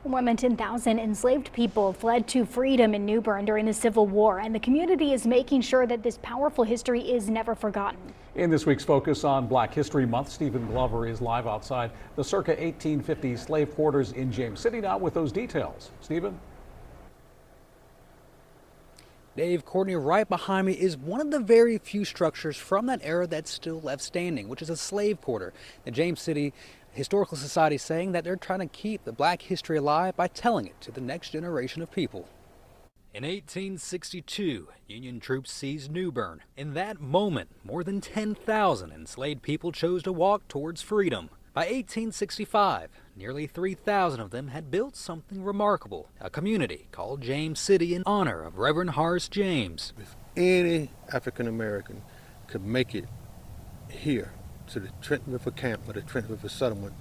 More than 10,000 enslaved people fled to freedom in New Bern during the Civil War, and the community is making sure that this powerful history is never forgotten. In this week's Focus on Black History Month, Stephen Glover is live outside the circa 1850 slave quarters in James City now with those details. Stephen? Dave, Courtney, right behind me is one of the very few structures from that era that's still left standing, which is a slave quarter. The James City Historical Society is saying that they're trying to keep the black history alive by telling it to the next generation of people. In 1862, Union troops seized New Bern. In that moment, more than 10,000 enslaved people chose to walk towards freedom. By 1865, nearly 3,000 of them had built something remarkable, a community called James City in honor of Reverend Horace James. If any African American could make it here to the Trenton River camp or the Trenton River settlement,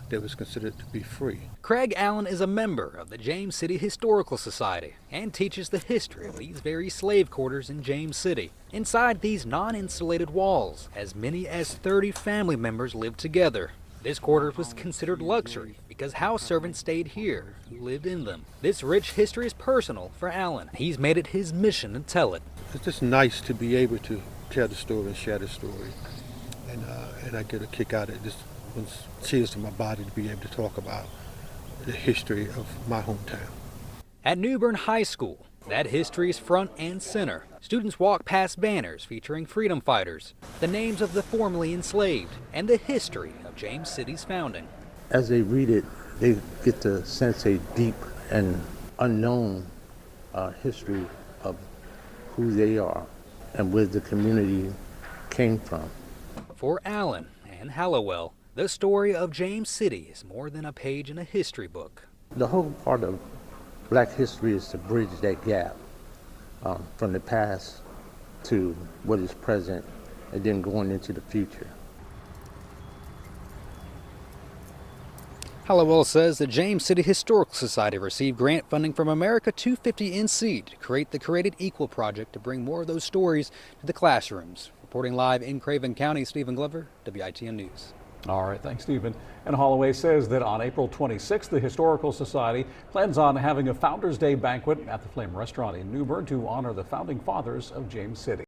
they was considered to be free. Craig Allen is a member of the James City Historical Society and teaches the history of these very slave quarters in James City. Inside these non-insulated walls, as many as 30 family members lived together. This quarter was considered luxury because house servants stayed here who lived in them. This rich history is personal for Allen. He's made it his mission to tell it. It's just nice to be able to tell the story and share the story. And I get a kick out of it. Just cheers to my body to be able to talk about the history of my hometown. At New Bern High School, that history is front and center. Students walk past banners featuring freedom fighters, the names of the formerly enslaved, and the history of James City's founding. As they read it, they get to sense a deep and unknown history of who they are and where the community came from. For Allen and Hallowell, the story of James City is more than a page in a history book. The whole part of black history is to bridge that gap from the past to what is present and then going into the future. Hallowell says the James City Historical Society received grant funding from America 250 NC to create the Created Equal project to bring more of those stories to the classrooms. Reporting live in Craven County, Stephen Glover, WITN News. All right, thanks, Stephen. And Holloway says that on April 26th, the Historical Society plans on having a Founders Day banquet at the Flame Restaurant in New Bern to honor the founding fathers of James City.